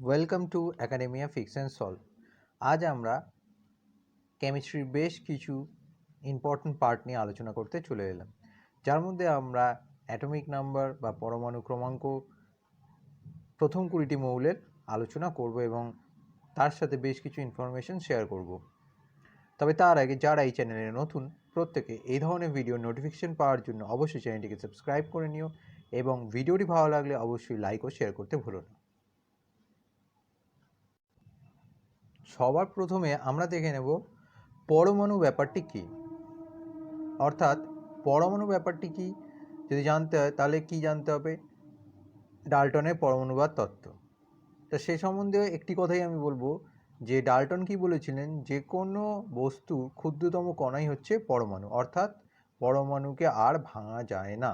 Welcome to academia fix and solve. আজ আমরা কেমিস্ট্রির বেশ কিছু ইম্পর্ট্যান্ট পার্ট নিয়ে আলোচনা করতে চলে এলাম, যার মধ্যে আমরা অ্যাটমিক নাম্বার বা পরমাণু ক্রমাঙ্ক, প্রথম 20টি মৌলের আলোচনা করব এবং তার সাথে বেশ কিছু ইনফরমেশন শেয়ার করব। তবে তার আগে যারা এই চ্যানেলে নতুন, প্রত্যেকে এই ধরনের ভিডিও নোটিফিকেশন পাওয়ার জন্য অবশ্যই চ্যানেলটিকে সাবস্ক্রাইব করে নিও এবং ভিডিওটি ভালো লাগলে অবশ্যই লাইক ও শেয়ার করতে ভুলো না। সবার প্রথমে আমরা দেখে নেব পরমাণু ব্যাপারটি কী, অর্থাৎ পরমাণু ব্যাপারটি কী যদি জানতে হয় তাহলে কি জানতে হবে? ডাল্টনের পরমাণুবাদ তত্ত্ব। তা সে সম্বন্ধে একটি কথাই আমি বলবো যে ডাল্টন কি বলেছিলেন, যে কোনো বস্তুর ক্ষুদ্রতম কণাই হচ্ছে পরমাণু, অর্থাৎ পরমাণুকে আর ভাঙা যায় না।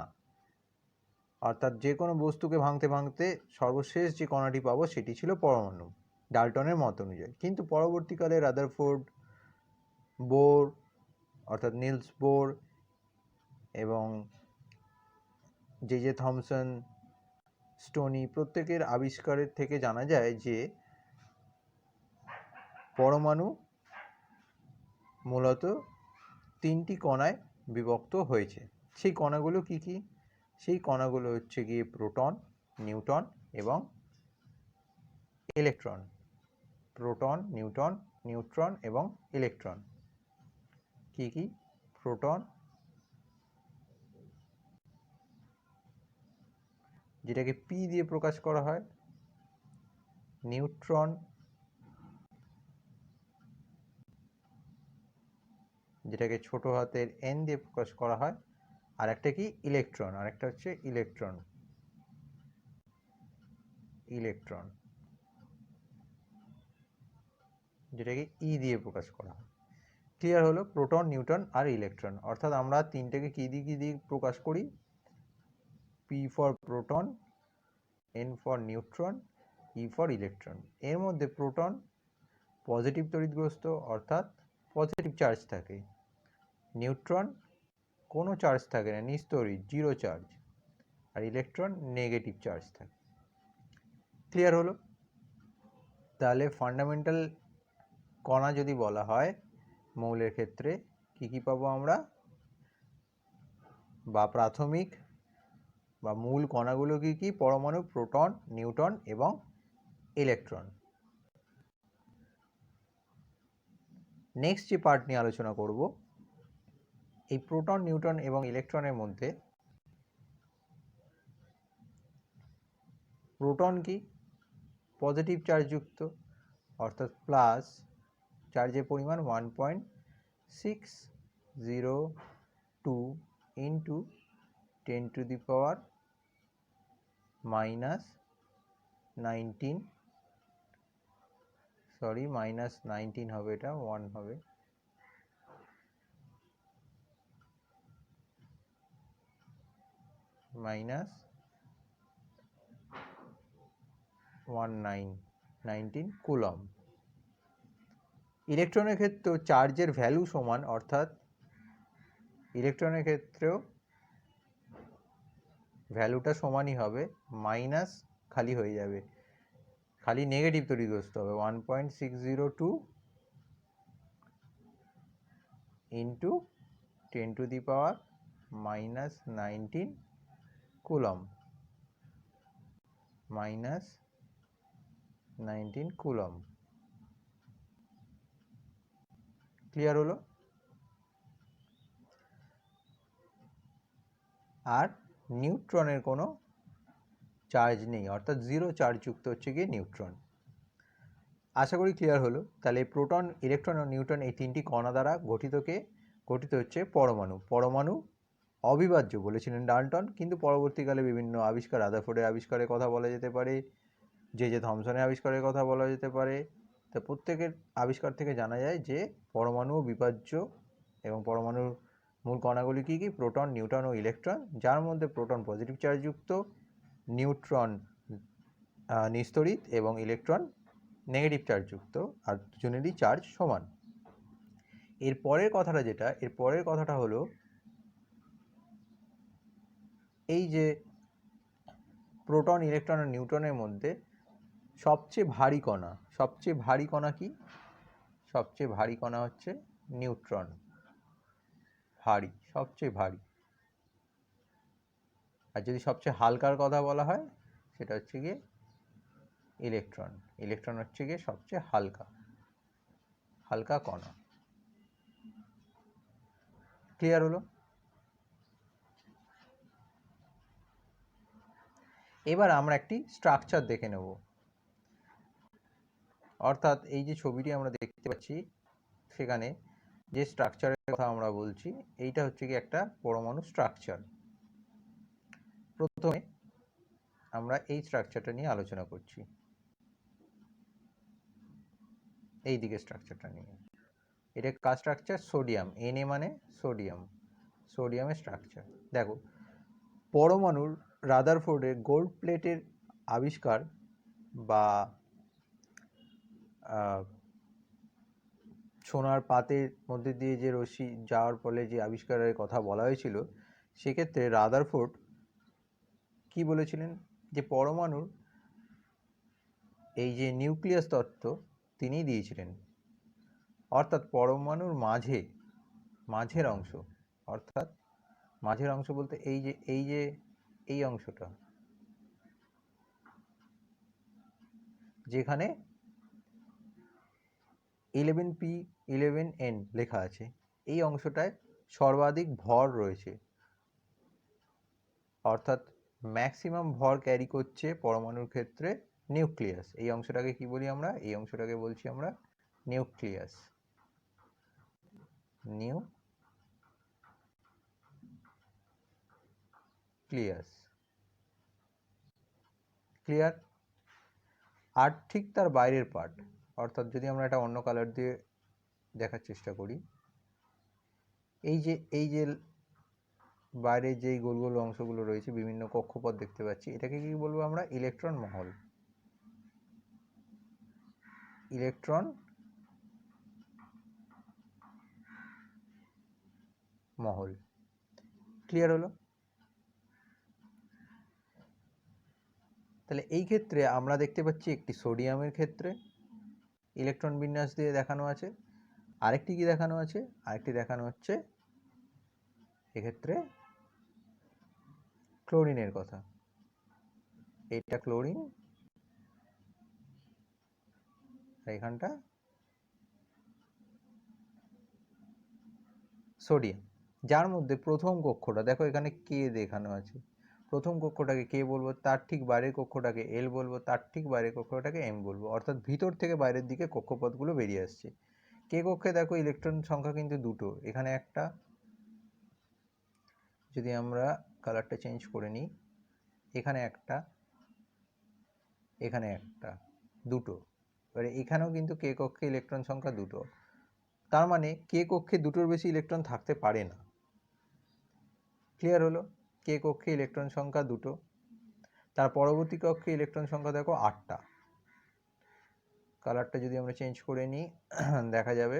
অর্থাৎ যে কোনো বস্তুকে ভাঙতে ভাঙতে সর্বশেষ যে কণাটি পাবো সেটি ছিল পরমাণু, ডাল্টনের মত অনুযায়ী। কিন্তু পরবর্তীকালে রাদারফোর্ড, বোর অর্থাৎ নিলস বোর এবং জে থমসন, স্টোনি প্রত্যেকের আবিষ্কারের থেকে জানা যায় যে পরমাণু মূলত 3টি কণায় বিভক্ত হয়েছে। সেই কণাগুলো কি কি? সেই কণাগুলো হচ্ছে গিয়ে প্রোটন, নিউট্রন এবং ইলেকট্রন। প্রোটন, নিউট্রন এবং ইলেকট্রন কি কি? প্রোটন, যেটাকে পি দিয়ে প্রকাশ করা হয়, নিউট্রন যেটাকে ছোট হাতের এন দিয়ে প্রকাশ করা হয়, আর একটা কি? ইলেকট্রন। আর একটা হচ্ছে ইলেকট্রন যেটাকে ই দিয়ে প্রকাশ করা হয়। ক্লিয়ার হলো? প্রোটন, নিউট্রন আর ইলেকট্রন। অর্থাৎ আমরা তিনটাকে কি দিয়ে প্রকাশ করি? P for proton, N for neutron, E for electron. এর মধ্যে প্রোটন পজিটিভ তড়িৎগ্রস্ত, অর্থাৎ পজিটিভ চার্জ থাকে। নিউট্রন কোনো চার্জ থাকে না, নিস্তড়িৎ, জিরো চার্জ। আর ইলেকট্রন নেগেটিভ চার্জ থাকে। ক্লিয়ার হলো? তাহলে ফান্ডামেন্টাল কণা যদি বলা হয় মৌলের ক্ষেত্রে কি কি পাবো আমরা, বা প্রাথমিক বা মূল কণাগুলো কি কি? পরমাণু, প্রোটন, নিউট্রন এবং ইলেকট্রন। নেক্সট যে পার্ট নিয়ে আলোচনা করব, এই প্রোটন, নিউট্রন এবং ইলেকট্রনের মধ্যে প্রোটন কি? পজিটিভ চার্জযুক্ত, অর্থাৎ প্লাস, চার্জের পরিমাণ 1.602 ইন্টু 10⁻⁻19, সরি -19 হবে, এটা 1 হবে, -19 কুলম্ব। ইলেকট্রনের ক্ষেত্রেও চার্জের ভ্যালু সমান, অর্থাৎ ইলেকট্রনের ক্ষেত্রেও ভ্যালুটা সমানই হবে, মাইনাস খালি হয়ে যাবে, খালি নেগেটিভ তড়িৎগ্রস্ত হবে, 1.602 ইন্টু 10⁻⁻19 কুলম্ব, -19 কুলম্ব। ক্লিয়ার হলো? আর নিউট্রনের কোনো চার্জ নেই, অর্থাৎ জিরো চার্জযুক্ত হচ্ছে গিয়ে নিউট্রন। আশা করি ক্লিয়ার হলো। তাহলে প্রোটন, ইলেকট্রন ও নিউট্রন এই তিনটি কণা দ্বারা গঠিত হচ্ছে পরমাণু। পরমাণু অবিভাজ্য বলেছিলেন ডাল্টন, কিন্তু পরবর্তীকালে বিভিন্ন আবিষ্কার, রাদারফোর্ডের আবিষ্কারের কথা বলা যেতে পারে, জে থমসনের আবিষ্কারের কথা বলা যেতে পারে। তা প্রত্যেকের আবিষ্কার থেকে জানা যায় যে পরমাণুও বিভাজ্য এবং পরমাণুর মূল কণাগুলি কী কী? প্রোটন, নিউট্রন ও ইলেকট্রন, যার মধ্যে প্রোটন পজিটিভ চার্জযুক্ত, নিউট্রন নিস্তড়িৎ এবং ইলেকট্রন নেগেটিভ চার্জযুক্ত, আর দুজনেরই চার্জ সমান। এর পরের কথাটা হলো এই যে প্রোটন, ইলেকট্রন আর নিউট্রনের মধ্যে সবচেয়ে ভারী কণা, সবচেয়ে ভারী কণা কি? সবচেয়ে ভারী কণা হচ্ছে নিউট্রন। ভারী, সবচেয়ে ভারী। আর যদি সবচেয়ে হালকার কথা বলা হয় সেটা হচ্ছে গিয়ে ইলেকট্রন। ইলেকট্রন হচ্ছে গিয়ে সবচেয়ে হালকা, হালকা কণা। ক্লিয়ার হলো? এবার আমরা একটি স্ট্রাকচার দেখে নেব। অর্থাৎ এই যে ছবিটি আমরা দেখতে পাচ্ছি সেখানে যে স্ট্রাকচারের কথা আমরা বলছি এইটা হচ্ছে কি একটা পরমাণু স্ট্রাকচার। প্রথমে আমরা এই স্ট্রাকচারটা নিয়ে আলোচনা করছি, এই দিকে স্ট্রাকচারটা নিয়ে। এটা কার স্ট্রাকচার? সোডিয়াম। Na মানে সোডিয়াম, সোডিয়ামের স্ট্রাকচার। দেখো, পরমাণুর রাদারফোর্ডের গোল্ড প্লেটের আবিষ্কার বা সোনার পাতের মধ্যে দিয়ে যে রশ্মি যাওয়ার ফলে যে আবিষ্কারের কথা বলা হয়েছিল, সেক্ষেত্রে রাদারফোর্ড কি বলেছিলেন? যে পরমাণুর এই যে নিউক্লিয়াস তত্ত্ব তিনিই দিয়েছিলেন। অর্থাৎ পরমাণুর মাঝের অংশ, অর্থাৎ মাঝের অংশ বলতে এই অংশটা যেখানে 11p 11n লেখা আছে, এই অংশটায় সর্বাধিক ভর রয়েছে। অর্থাৎ ম্যাক্সিমাম ভর ক্যারি করছে পরমাণুর ক্ষেত্রে নিউক্লিয়াস। এই অংশটাকে কি বলি আমরা? এই অংশটাকে বলছি আমরা নিউক্লিয়াস। নিউক্লিয়াস। ক্লিয়ার? আর ঠিক তার বাইরের পার্ট, অর্থাৎ যদি আমরা এটা অন্য কালার দিয়ে দেখার চেষ্টা করি, এই যে বাইরে যেই গোল গোল অংশগুলো রয়েছে, বিভিন্ন কক্ষপথ দেখতে পাচ্ছি, এটাকে কি বলবো আমরা? ইলেকট্রন মহল। ইলেকট্রন মহল। ক্লিয়ার হলো? তাহলে এই ক্ষেত্রে আমরা দেখতে পাচ্ছি একটি সোডিয়ামের ক্ষেত্রে ইলেকট্রন বিন্যাস দিয়ে দেখানো আছে, আরেকটি কি দেখানো আছে? আরেকটি দেখানো হচ্ছে এক্ষেত্রে ক্লোরিনের কথা। এইটা ক্লোরিন, এখানটা সোডিয়াম। যার মধ্যে প্রথম কক্ষটা দেখো এখানে কে দেখানো আছে। প্রথম কক্ষটাকে কে বলবো? তার ঠিক বাইরের কক্ষটাকে এল বলবো, তার ঠিক বাইরের কক্ষটাকে এম বলবো। অর্থাৎ ভিতর থেকে বাইরের দিকে কক্ষপথগুলো বেরিয়ে আসছে। কে কক্ষে দেখো ইলেকট্রন সংখ্যা কিন্তু দুটো, এখানে একটা, যদি আমরা কালারটা চেঞ্জ করে নিই, এখানে একটা, এখানে একটা, দুটো। এবারে এখানেও কিন্তু কে কক্ষে ইলেকট্রন সংখ্যা দুটো। তার মানে কে কক্ষে দুটোর বেশি ইলেকট্রন থাকতে পারে না। ক্লিয়ার হলো? কে কক্ষে ইলেকট্রন সংখ্যা দুটো। তার পরবর্তী কক্ষে ইলেকট্রন সংখ্যা দেখো 8টা। কালারটা যদি আমরা চেঞ্জ করে নিই দেখা যাবে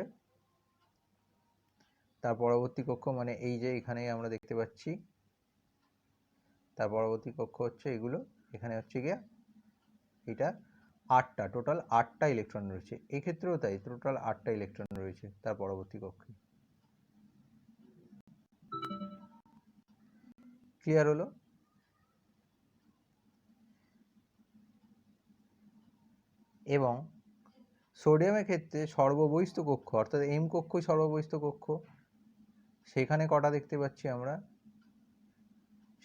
তার পরবর্তী কক্ষ, মানে এই যে এখানেই আমরা দেখতে পাচ্ছি, তার পরবর্তী কক্ষ হচ্ছে এগুলো, এখানে হচ্ছে গিয়ে এটা 8টা, টোটাল 8টা ইলেকট্রন রয়েছে। এক্ষেত্রেও তাই, টোটাল 8টা ইলেকট্রন রয়েছে তার পরবর্তী কক্ষে। ক্লিয়ার হলো? এবং সোডিয়ামের ক্ষেত্রে সর্ববহিস্থ কক্ষ, অর্থাৎ এম কক্ষই সর্ববহিস্থ কক্ষ, সেখানে কটা দেখতে পাচ্ছি আমরা?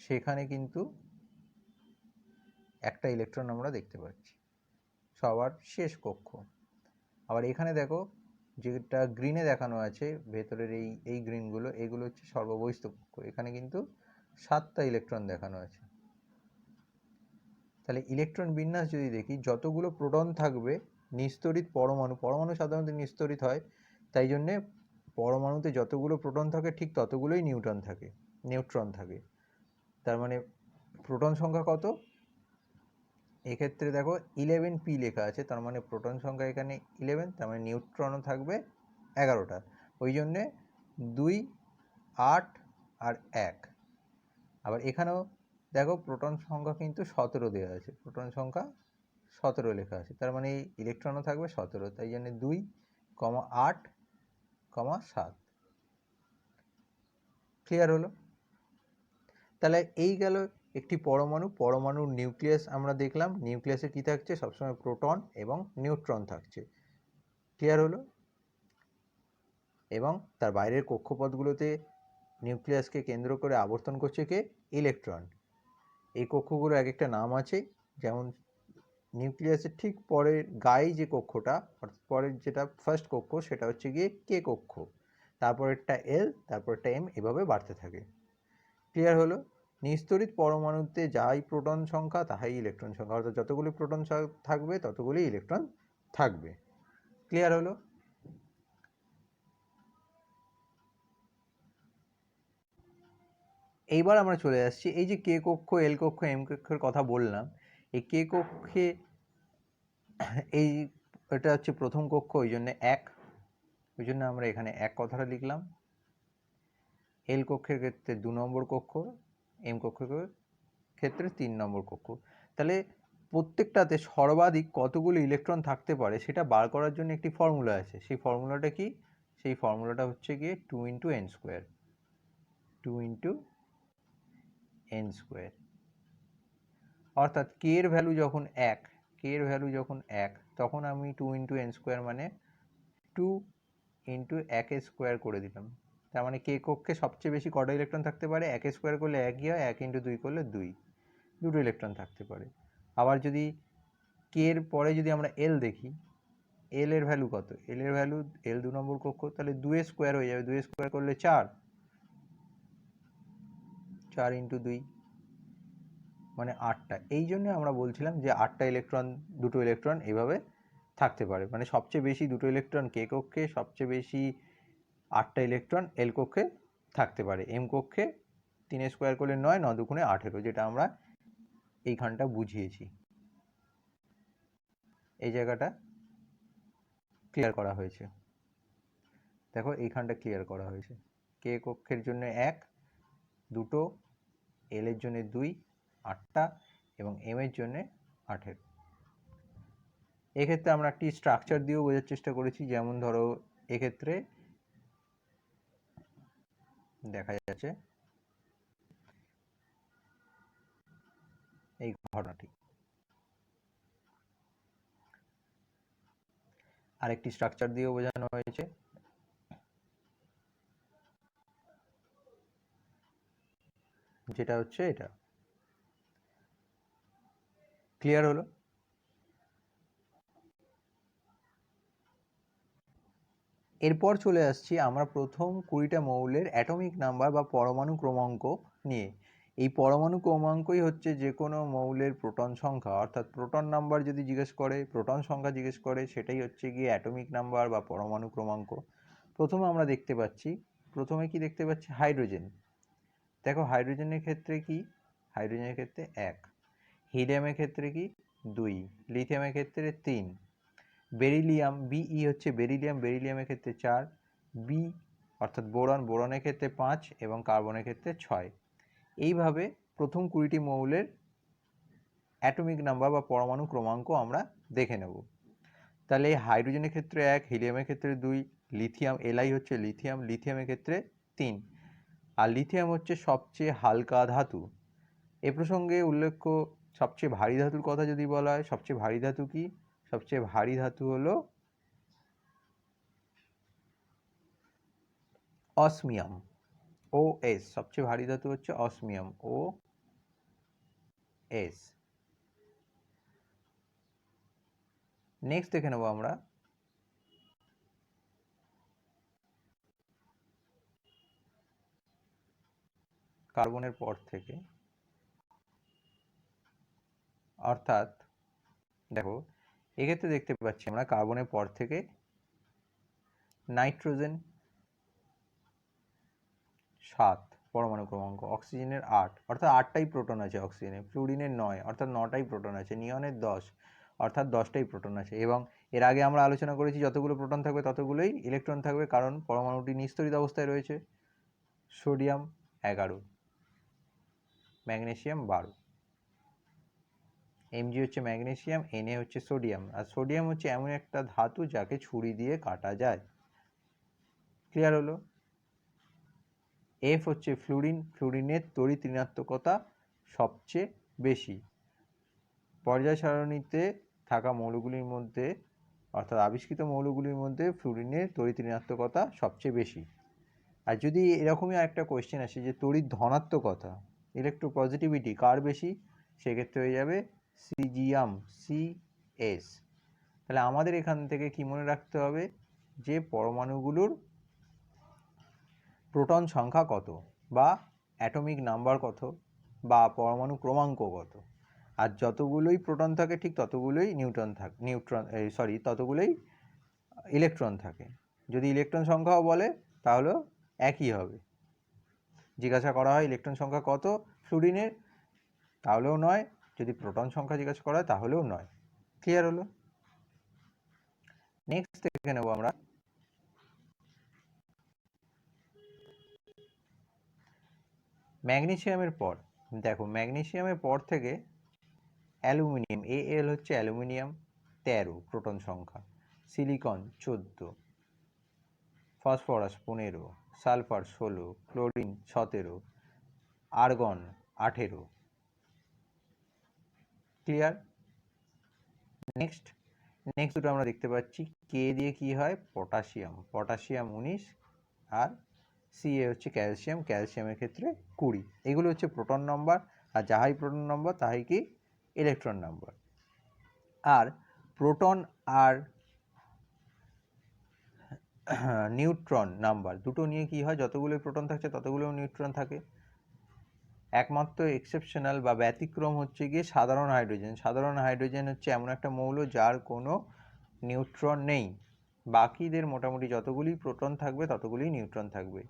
সেখানে কিন্তু একটা ইলেকট্রন আমরা দেখতে পাচ্ছি, সবার শেষ কক্ষ। আবার এখানে দেখো যেটা গ্রিনে দেখানো আছে ভেতরের এই গ্রিনগুলো, এগুলো হচ্ছে সর্ববহিস্থ কক্ষ, এখানে কিন্তু 7টা ইলেকট্রন দেখানো আছে। তাহলে ইলেকট্রন বিন্যাস যদি দেখি, যতগুলো প্রোটন থাকবে নিস্তড়িত পরমাণু সাধারণত নিস্তড়িত হয়, তাই জন্যে পরমাণুতে যতগুলো প্রোটন থাকে ঠিক ততগুলোই নিউট্রন থাকে। তার মানে প্রোটন সংখ্যা কত? এক্ষেত্রে দেখো 11p লেখা আছে, তার মানে প্রোটন সংখ্যা এখানে 11, তার মানে নিউট্রনও থাকবে 11টা। ওই জন্যে 2, 8 আর 1। আবার এখানেও দেখো প্রোটন সংখ্যা কিন্তু 17 দেওয়া আছে, প্রোটন সংখ্যা 17 লেখা আছে, তার মানে ইলেকট্রনও থাকবে 17, তাই জন্য 2, 8, 7। ক্লিয়ার হলো? তাহলে এই গেল একটি পরমাণুর নিউক্লিয়াস আমরা দেখলাম। নিউক্লিয়াসে কি থাকছে? সবসময় প্রোটন এবং নিউট্রন থাকছে। ক্লিয়ার হলো? এবং তার বাইরের কক্ষপথগুলোতে নিউক্লিয়াসকে কেন্দ্র করে আবর্তন করছে কে? ইলেকট্রন। এই কক্ষগুলো এক একটা নাম আছে, যেমন নিউক্লিয়াসের ঠিক পরের গায়ে যে কক্ষটা, অর্থাৎ পরের যেটা ফার্স্ট কক্ষ, সেটা হচ্ছে গিয়ে কে কক্ষ, তারপরেরটা এল, তারপরেরটা এম, এভাবে বাড়তে থাকে। ক্লিয়ার হলো? নিস্তড়িত পরমাণুতে যাই প্রোটন সংখ্যা তাহাই ইলেকট্রন সংখ্যা, অর্থাৎ যতগুলি প্রোটন থাকবে ততগুলি ইলেকট্রন থাকবে। ক্লিয়ার হলো? এইবার আমরা চলে আসছি এই যে কে কক্ষ, এল কক্ষ, এম কক্ষের কথা বললাম। এই কে কক্ষে এই এটা হচ্ছে প্রথম কক্ষ, ওই জন্য 1, ওই জন্য আমরা এখানে 1 কথাটা লিখলাম। এল কক্ষের ক্ষেত্রে 2 নম্বর কক্ষ, এম কক্ষের ক্ষেত্রে 3 নম্বর কক্ষ। তাহলে প্রত্যেকটাতে সর্বাধিক কতগুলো ইলেকট্রন থাকতে পারে সেটা বার করার জন্য একটি ফর্মুলা আছে। সেই ফর্মুলাটা কি? সেই ফর্মুলাটা হচ্ছে গিয়ে 2 × n স্কোয়ার, 2 × n স্কোয়ার। অর্থাৎ কে এর ভ্যালু যখন 1, কে এর ভ্যালু যখন 1, তখন আমি 2 × n স্কোয়ার মানে 2 × 1 স্কোয়ার করে দিলাম। তার মানে কে কক্ষে সবচেয়ে বেশি কটা ইলেকট্রন থাকতে পারে? 1 স্কোয়ার করলে 1ই হয়, 1 × 2 করলে 2, দুটো ইলেকট্রন থাকতে পারে। আবার যদি কে এর পরে যদি আমরা এল দেখি, এল এর ভ্যালু কত? এল এর ভ্যালু, এল 2 নম্বর কক্ষ, তাহলে 2 স্কোয়ার হয়ে যাবে, 2 স্কোয়ার করলে 4, 4 × 2 মানে 8টা। এই জন্য আমরা বলছিলাম যে 8টা ইলেকট্রন, দুটো ইলেকট্রন এভাবে থাকতে পারে। মানে সবচেয়ে বেশি দুটো ইলেকট্রন কে কক্ষে, সবচেয়ে বেশি 8টা ইলেকট্রন এল কক্ষে থাকতে পারে। এম কক্ষে 3 স্কোয়ার করলে 9, 9 দুগুণে 18, যেটা আমরা এইখানটা বুঝিয়েছি। এই জায়গাটা ক্লিয়ার করা হয়েছে, দেখো এইখানটা ক্লিয়ার করা হয়েছে। কে কক্ষের জন্য 1, 2, এল এর জন্য 2, 8টা, এবং এম এর জন্য 18। এক্ষেত্রে আমরা একটি স্ট্রাকচার দিয়েও বোঝার চেষ্টা করেছি। যেমন ধরো এক্ষেত্রে দেখা যাচ্ছে এই ঘটনাটি। আরেকটি স্ট্রাকচার দিয়েও বোঝানো হয়েছে, যেটা হচ্ছে এটা। ক্লিয়ার হলো? এরপর চলে আসছি আমরা প্রথম 20টা মৌলের অ্যাটমিক নাম্বার বা পরমাণু ক্রমাঙ্ক নিয়ে। এই পরমাণু ক্রমাঙ্কই হচ্ছে যে কোনো মৌলের প্রোটন সংখ্যা, অর্থাৎ প্রোটন নাম্বার যদি জিজ্ঞেস করে, প্রোটন সংখ্যা জিজ্ঞেস করে, সেটাই হচ্ছে গিয়ে অ্যাটমিক নাম্বার বা পরমাণু ক্রমাঙ্ক। প্রথমে আমরা দেখতে পাচ্ছি, প্রথমে কি দেখতে পাচ্ছি? হাইড্রোজেন। দেখো হাইড্রোজেনের ক্ষেত্রে কি? হাইড্রোজেনের ক্ষেত্রে 1, হিলিয়ামের ক্ষেত্রে কি? 2, লিথিয়ামের ক্ষেত্রে 3, বেরিলিয়াম বিই হচ্ছে বেরিলিয়াম, বেরিলিয়ামের ক্ষেত্রে 4, বি অর্থাৎ বোরন, বোরনের ক্ষেত্রে 5, এবং কার্বনের ক্ষেত্রে 6। এইভাবে প্রথম 20টি মৌলের অ্যাটমিক নাম্বার বা পরমাণু ক্রমাঙ্ক আমরা দেখে নেব। তাহলে হাইড্রোজেনের ক্ষেত্রে 1, হিলিয়ামের ক্ষেত্রে 2, লিথিয়াম এলআই হচ্ছে লিথিয়াম, লিথিয়ামের ক্ষেত্রে 3। আর লিথিয়াম হচ্ছে সবচেয়ে হালকা ধাতু। এ প্রসঙ্গে উল্লেখ্য, সবচেয়ে ভারী ধাতুর কথা যদি বলা হয়, সবচেয়ে ভারী ধাতু কি? সবচেয়ে ভারী ধাতু হলো অসমিয়াম, OS। সবচেয়ে ভারী ধাতু হচ্ছে অসমিয়াম, OS। নেক্সট দেখে নেব আমরা কার্বনের পর থেকে, অর্থাৎ দেখো এক্ষেত্রে দেখতে পাচ্ছি আমরা কার্বনের পর থেকে নাইট্রোজেন 7 পরমাণু ক্রমাঙ্ক, অক্সিজেনের 8, অর্থাৎ 8টাই প্রোটন আছে অক্সিজেনে, ফ্লুরিনের 9, অর্থাৎ 9টাই প্রোটন আছে, নিয়নের 10, অর্থাৎ 10টাই প্রোটন আছে। এবং এর আগে আমরা আলোচনা করেছি যতগুলো প্রোটন থাকবে ততগুলোই ইলেকট্রন থাকবে, কারণ পরমাণুটি নিস্তড়িত অবস্থায় রয়েছে। সোডিয়াম 11, ম্যাগনেসিয়াম 12, Mg হচ্ছে ম্যাগনেসিয়াম, Na হচ্ছে সোডিয়াম। আর সোডিয়াম হচ্ছে এমন একটা ধাতু যাকে ছুরি দিয়ে কাটা যায়। ক্লিয়ার হলো? F হচ্ছে ফ্লুরিন, ফ্লুরিনের তড়িৎ ঋণাত্মকতা সবচেয়ে বেশি। পর্যায় সারণীতে থাকা মৌলগুলির মধ্যে অর্থাৎ আবিষ্কৃত মৌলগুলির মধ্যে ফ্লুরিনের তড়িৎ ঋণাত্মকতা সবচেয়ে বেশি। আর যদি এরকমই একটা কোয়েশ্চেন আসে যে তড়িৎ ধনাত্মকতা ইলেকট্রোপজিটিভিটি কার বেশি, সেক্ষেত্রে হয়ে যাবে সিজিয়াম, CS। তাহলে আমাদের এখান থেকে কি মনে রাখতে হবে যে পরমাণুগুলোর প্রোটন সংখ্যা কত বা অ্যাটমিক নাম্বার কত বা পরমাণু ক্রমাঙ্ক কত। আর যতগুলোই প্রোটন থাকে ঠিক ততগুলোই ততগুলোই ইলেকট্রন থাকে। যদি ইলেকট্রন সংখ্যাও বলে তাহলে একই হবে। জিজ্ঞাসা করা হয় ইলেকট্রন সংখ্যা কত ফ্লুরিনের, তাহলেও নয়। যদি প্রোটন সংখ্যা জিজ্ঞাসা করা হয় তাহলেও নয়। ক্লিয়ার হলো? নেক্সট দেখে নেব আমরা ম্যাগনেসিয়ামের পর। দেখো ম্যাগনেসিয়ামের পর থেকে অ্যালুমিনিয়াম, Al হচ্ছে অ্যালুমিনিয়াম 13 প্রোটন সংখ্যা, silicon 14, phosphorus 15, sulphur 16, chlorine 17, argon 18। Clear? Next দুটো আমরা দেখতে পাচ্ছি কে দিয়ে কি হয়, পটাশিয়াম, পটাশিয়াম 19 আর Ca হচ্ছে ক্যালসিয়াম, ক্যালসিয়ামের ক্ষেত্রে 20। এগুলো হচ্ছে প্রোটন নম্বর। আর যাহাই প্রোটন নম্বর তাহাই কি ইলেকট্রন নম্বর। আর প্রোটন আর নিউট্রন নাম্বার দুটো নিয়ে কি হয়, যতগুলো প্রোটন থাকছে ততগুলো নিউট্রন থাকে। একমাত্র এক্সেপশনাল বা ব্যতিক্রম হচ্ছে গিয়ে সাধারণ হাইড্রোজেন। সাধারণ হাইড্রোজেন হচ্ছে এমন একটা মৌল যার কোনো নিউট্রন নেই। বাকিদের মোটামুটি যতগুলি প্রোটন থাকবে ততগুলি নিউট্রন থাকবে।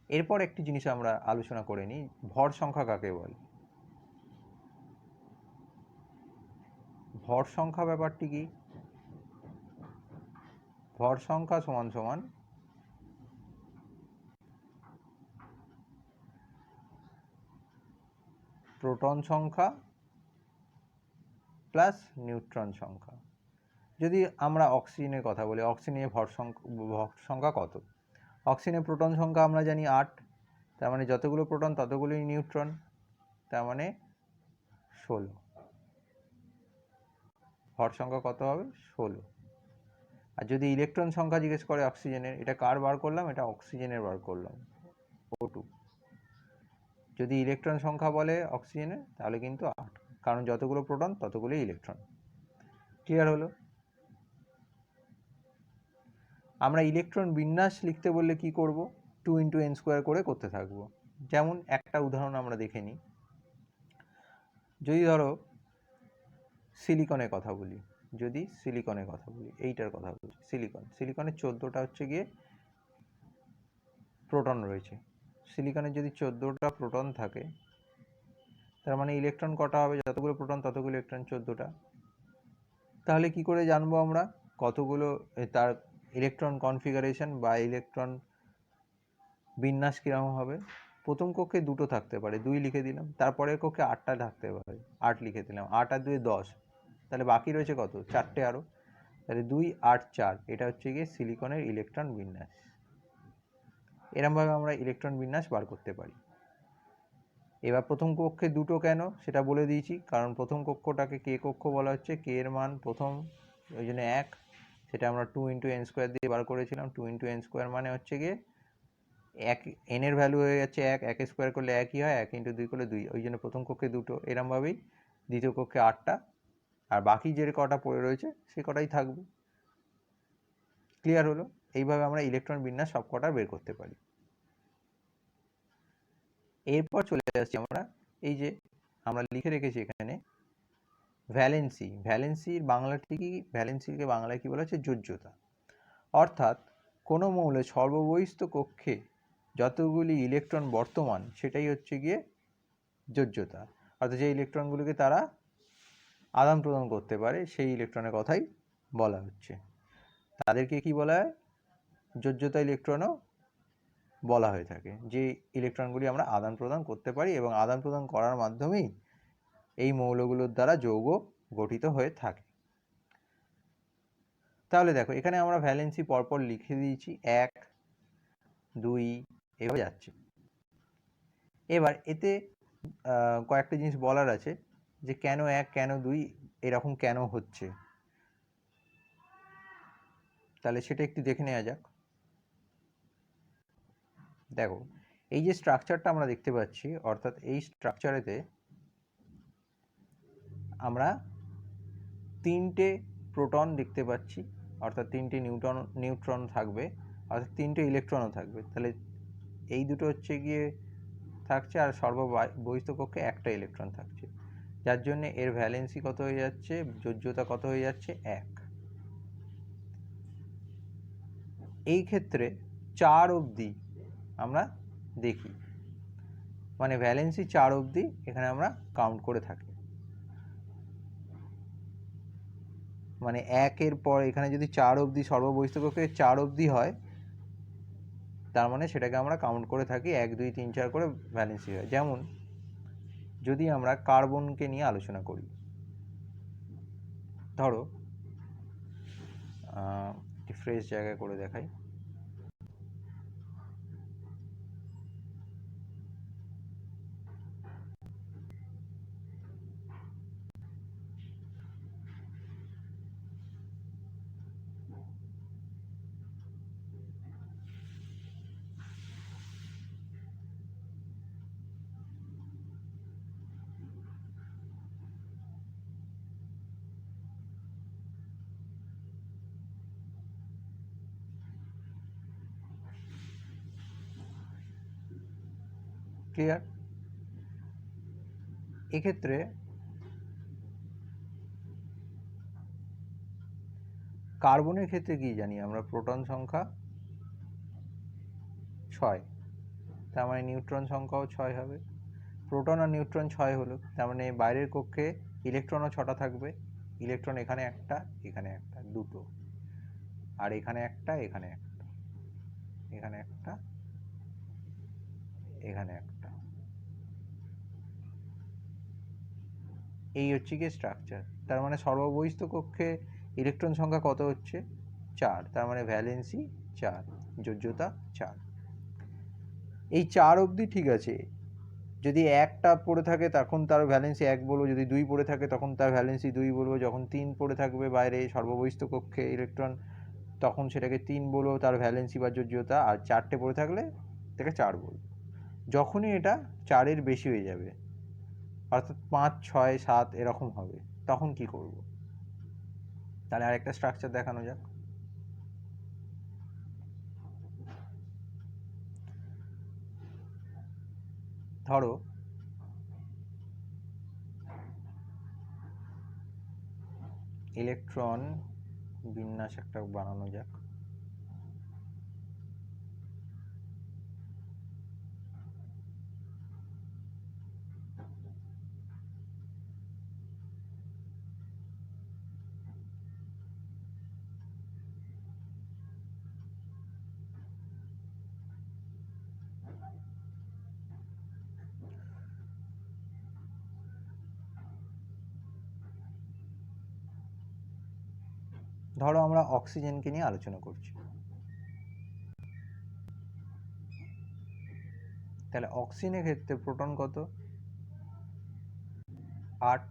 এরপর একটি জিনিস আমরা আলোচনা করে নিই, ভর সংখ্যা কাকে বলে। ভর সংখ্যা ব্যাপারটি কি? ভর সংখ্যা সমান সমান প্রোটন সংখ্যা প্লাস নিউট্রন সংখ্যা। যদি আমরা অক্সিজেনের কথা বলি, অক্সিজেনের ভর সংখ্যা কত? অক্সিজেনের প্রোটন সংখ্যা আমরা জানি 8, তার মানে যতগুলো প্রোটন ততগুলোই নিউট্রন, তার মানে 16। ভর সংখ্যা কত হবে? 16। আর যদি ইলেকট্রন সংখ্যা জিজ্ঞেস করে অক্সিজেনের, এটা কার বার করলাম? এটা অক্সিজেনের বার করলাম, O2। যদি ইলেকট্রন সংখ্যা বলে অক্সিজেনের তাহলে কিন্তু 8, কারণ যতগুলো প্রোটন ততগুলোই ইলেকট্রন। ক্লিয়ার হলো? আমরা ইলেকট্রন বিন্যাস লিখতে বললে কি করব? 2 × n² করে করতে থাকবো। যেমন একটা উদাহরণ আমরা দেখে নিই। যদি ধরো সিলিকনের কথা বলি, এইটার কথা বলি, সিলিকনের 14টা হচ্ছে গিয়ে প্রোটন রয়েছে। সিলিকনের যদি 14টা প্রোটন থাকে তার মানে ইলেকট্রন কটা হবে? যতগুলো প্রোটন ততগুলো ইলেকট্রন, 14টা। তাহলে কি করে জানবো আমরা কতগুলো, তার ইলেকট্রন কনফিগারেশন বা ইলেকট্রন বিন্যাস কিরকম হবে? প্রথম কক্ষে 2টো থাকতে পারে, 2 লিখে দিলাম। তারপরের কক্ষে 8টা থাকতে পারে, 8 লিখে দিলাম। 8 আর 2 10, তাহলে বাকি রয়েছে কত? 4টে আরো। তাহলে 2, 8, 4, এটা হচ্ছে গিয়ে সিলিকনের ইলেকট্রন বিন্যাস। এরমভাবে আমরা ইলেকট্রন বিন্যাস বার করতে পারি। এবার প্রথম কক্ষে 2টো কেন সেটা বলে দিয়েছি, কারণ প্রথম কক্ষটাকে কে কক্ষ বলা হচ্ছে, কে এর মান প্রথম, ওই জন্য 1। সেটা আমরা 2 × n² দিয়ে বার করেছিলাম। 2 × n² মানে হচ্ছে গিয়ে n এর ভ্যালু হয়ে যাচ্ছে 1, 1² করলে 1ই হয়, 1 × 2 করলে 2। ওই জন্য প্রথম কক্ষে 2টো। এরমভাবেই দ্বিতীয় কক্ষে 8টা, আর বাকি যে কটা পড়ে রয়েছে সে কটাই থাকবে। ক্লিয়ার হলো? এইভাবে আমরা ইলেকট্রন বিন্যাস সব কটা বের করতে পারি। এরপর চলে আসছি আমরা, এই যে আমরা লিখে রেখেছি এখানে ভ্যালেন্সি। ভ্যালেন্সির বাংলাটি কি? ভ্যালেন্সিকে বাংলায় কি বলা হচ্ছে? যোজ্যতা। অর্থাৎ কোনো মৌলের সর্ববহিস্থ কক্ষে যতগুলি ইলেকট্রন বর্তমান সেটাই হচ্ছে গিয়ে যোজ্যতা। অর্থাৎ যে ইলেকট্রনগুলিকে তারা আদান প্রদান করতে পারে সেই ইলেকট্রনের কথাই বলা হচ্ছে। তাদেরকে কি বলা হয়? যোজ্যতা ইলেকট্রনও বলা হয়ে থাকে, যে ইলেকট্রনগুলি আমরা আদান প্রদান করতে পারি এবং আদান প্রদান করার মাধ্যমেই এই মৌলগুলোর দ্বারা যৌগ গঠিত হয়ে থাকে। তাহলে দেখো এখানে আমরা ভ্যালেন্সি পরপর লিখে দিয়েছি, 1 2 এভাবে যাচ্ছে। এবার এতে কয়েকটা জিনিস বলার আছে, যে কেন 1 কেন 2 এরকম কেন হচ্ছে, তাহলে সেটা একটু দেখে নেওয়া যাক। দেখো এই যে স্ট্রাকচারটা আমরা দেখতে পাচ্ছি, অর্থাৎ এই স্ট্রাকচারেতে আমরা 3টে প্রোটন দেখতে পাচ্ছি, অর্থাৎ 3টে নিউট্রন থাকবে, অর্থাৎ 3টে ইলেকট্রনও থাকবে। তাহলে এই দুটো হচ্ছে গিয়ে থাকছে, আর সর্ববহিস্থ কক্ষে একটা ইলেকট্রন থাকছে, যার জন্য এর ভ্যালেন্সি কত হয়ে যাচ্ছে, যোজ্যতা কত হয়ে যাচ্ছে, 1। এই ক্ষেত্রে 4 অবধি আমরা দেখি, মানে ভ্যালেন্সি 4 অবধি এখানে আমরা কাউন্ট করে থাকি। মানে 1-এর পর এখানে যদি 4 অবধি সর্ববহিস্থ কক্ষে 4 অবধি হয়, তার মানে সেটাকে আমরা কাউন্ট করে থাকি 1 2 3 4 করে ভ্যালেন্সি হয়। যেমন যদি আমরা কার্বনকে নিয়ে আলোচনা করি, ধরো একটি ফ্রেশ জায়গায় করে দেখাই। ক্লিয়ার? এক্ষেত্রে কার্বনের ক্ষেত্রে কি জানি আমরা, প্রোটন সংখ্যা 6, তার মানে নিউট্রন সংখ্যাও 6 হবে। প্রোটন আর নিউট্রন 6 হলো, তার মানে বাইরের কক্ষে ইলেকট্রনও 6টা থাকবে। ইলেকট্রন এখানে একটা, এখানে একটা, দুটো, আর এখানে একটা, এখানে একটা, এখানে একটা, এখানে একটা। এই হচ্ছে কি স্ট্রাকচার। তার মানে সর্ববহিস্থ কক্ষে ইলেকট্রন সংখ্যা কত হচ্ছে, 4, তার মানে ভ্যালেন্সি 4, যোজ্যতা 4। এই 4 অবধি ঠিক আছে। যদি একটা পড়ে থাকে তখন তার ভ্যালেন্সি 1 বলবো, যদি 2 পড়ে থাকে তখন তার ভ্যালেন্সি 2 বলবো, যখন 3 পড়ে থাকবে বাইরে সর্ববহিস্থ কক্ষে ইলেকট্রন তখন সেটাকে 3 বলবো তার ভ্যালেন্সি বা যোজ্যতা, আর 4টে পড়ে থাকলে তাকে 4 বলবো। যখনই এটা 4-এর বেশি হয়ে যাবে, অর্থাৎ 5 6 7 এরকম হবে, তখন কি করব? তাহলে আরেকটা স্ট্রাকচার দেখানো যাক। ধরো ইলেকট্রন বিন্যাস একটা বানানো যাক। ধরো আমরা অক্সিজেনকে নিয়ে আলোচনা করছি, তাহলে অক্সিজেনের ক্ষেত্রে প্রোটন কত, 8,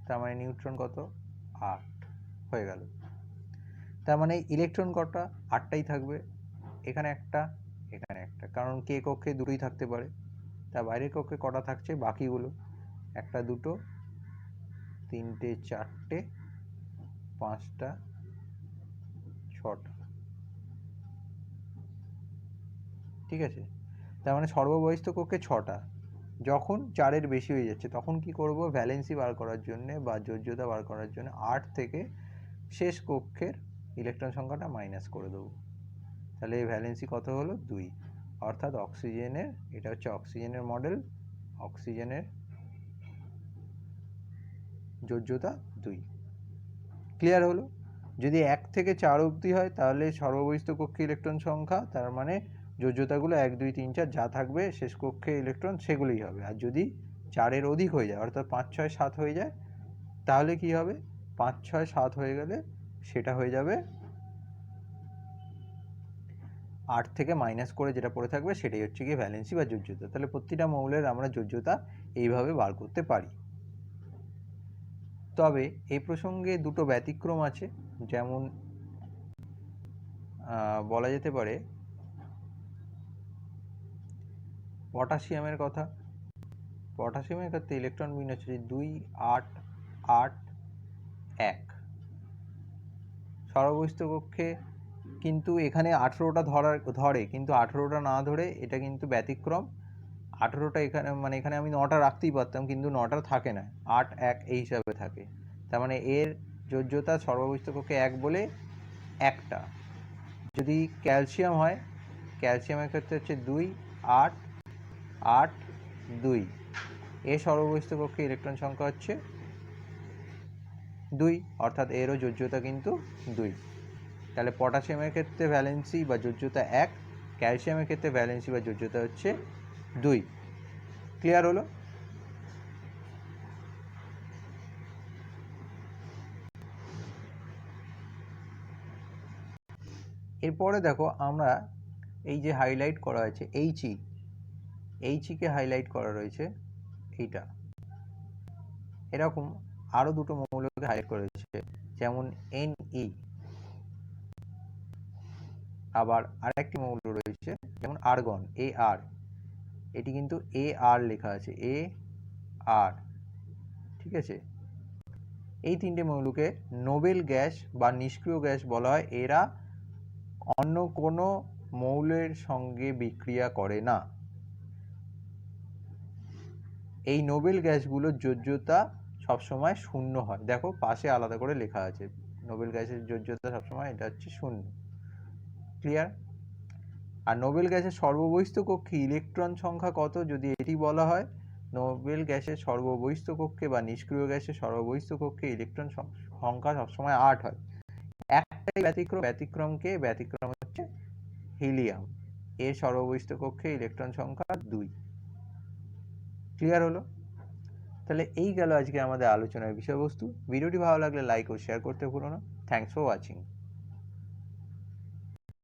তার মানে নিউট্রন কত, 8 হয়ে গেল। তার মানে ইলেকট্রন কটা, 8টাই থাকবে, এখানে একটা, এখানে একটা, কারণ কে কক্ষে দুটোই থাকতে পারে। তার বাইরের কক্ষে কটা থাকছে বাকিগুলো, একটা, দুটো, 3টে, 4টে, 5টা, 6টা। ঠিক আছে, তার মানে সর্ববহিস্থ কক্ষে 6টা। যখন 4-এর বেশি হয়ে যাচ্ছে তখন কি করব, ভ্যালেন্সি বার করার জন্য বা যোজ্যতা বার করার জন্য 8 থেকে শেষ কক্ষের ইলেকট্রন সংখ্যাটা মাইনাস করে দেবো। তাহলে এই ভ্যালেন্সি কত হলো, 2, অর্থাৎ অক্সিজেনের, এটা হচ্ছে অক্সিজেনের মডেল, অক্সিজেনের যোজ্যতা 2। ক্লিয়ার হলো? যদি 1 থেকে 4 অবধি হয় তাহলে সর্ববহিস্থ কক্ষে ইলেকট্রন সংখ্যা, তার মানে যোজ্যতাগুলো 1 2 3 4 যা থাকবে শেষ কক্ষে ইলেকট্রন সেগুলোই হবে। আর যদি 4-এর অধিক হয়ে যায়, অর্থাৎ 5, 6, 7 হয়ে যায়, তাহলে কি হবে? 5, 6, 7 হয়ে গেলে সেটা হয়ে যাবে 8 থেকে মাইনাস করে যেটা পড়ে থাকবে সেটাই হচ্ছে গিয়ে ভ্যালেন্সি বা যোজ্যতা। তাহলে প্রতিটা মৌলের আমরা যোজ্যতা এইভাবে বার করতে পারি। তবে এই প্রসঙ্গে দুটো ব্যতিক্রম আছে, যেমন বলা যেতে পারে পটাশিয়ামের কথা। পটাশিয়ামের ক্ষেত্রে ইলেকট্রন বিন্যাস হচ্ছে 2, 8, 8, 1। সর্ববহিস্থ কক্ষে কিন্তু এখানে 18টা ধরে, কিন্তু 18টা না ধরে, এটা কিন্তু ব্যতিক্রম। 18টা এখানে, মানে এখানে আমি 9টা রাখতেই পারতাম, কিন্তু 9টা থাকে না, 8, 1 এই হিসাবে থাকে। তার মানে এর যোজ্যতা সর্ববহিস্থ কক্ষে 1 বলে একটা। যদি ক্যালসিয়াম হয়, ক্যালসিয়ামের ক্ষেত্রে হচ্ছে 2, 8, 8, 2। এর সর্ববহিস্থ কক্ষে ইলেকট্রন সংখ্যা হচ্ছে 2, অর্থাৎ এরও যোজ্যতা কিন্তু 2। তাহলে পটাশিয়ামের ক্ষেত্রে ভ্যালেন্সি বা যোজ্যতা 1, ক্যালসিয়ামের ক্ষেত্রে ভ্যালেন্সি বা যোজ্যতা হচ্ছে 2। ক্লিয়ার হলো? এরপরে দেখো, আমরা এই যে হাইলাইট করা হয়েছে এইচই কে হাইলাইট করা রয়েছে, এইটা এরকম আরো দুটো মৌলকে হাইলাইট করা রয়েছে, যেমন Ne। আবার আরেকটি মৌল রয়েছে যেমন আর্গন, Ar। এটি কিন্তু Ar লেখা আছে, Ar, ঠিক আছে? এই তিনটে মৌলকে নোবেল গ্যাস বা নিষ্ক্রিয় গ্যাস বলা হয়। এরা অন্য কোনো মৌলের সঙ্গে বিক্রিয়া করে না। এই নোবেল গ্যাসগুলোর যোজ্যতা সবসময় 0 হয়। দেখো পাশে আলাদা করে লেখা আছে, নোবেল গ্যাসের যোজ্যতা সবসময় এটা হচ্ছে 0। ক্লিয়ার? আর নোবেল গ্যাসের সর্ববহিস্থ কক্ষে ইলেকট্রন সংখ্যা কত যদি এটি বলা হয়, নোবেল গ্যাসের সর্ববহিস্থ কক্ষে বা নিষ্ক্রিয় গ্যাসের সর্ববহিস্থ কক্ষে ইলেকট্রন সংখ্যা সবসময় 8 হয়। একটাই ব্যতিক্রম হচ্ছে হিলিয়াম। এর সর্ববহিস্থ কক্ষে ইলেকট্রন সংখ্যা 2। ক্লিয়ার হলো? তাহলে এই গেল আজকে আমাদের আলোচনার বিষয়বস্তু। ভিডিওটি ভালো লাগলে লাইক ও শেয়ার করতে ভুলো না। Thanks for watching.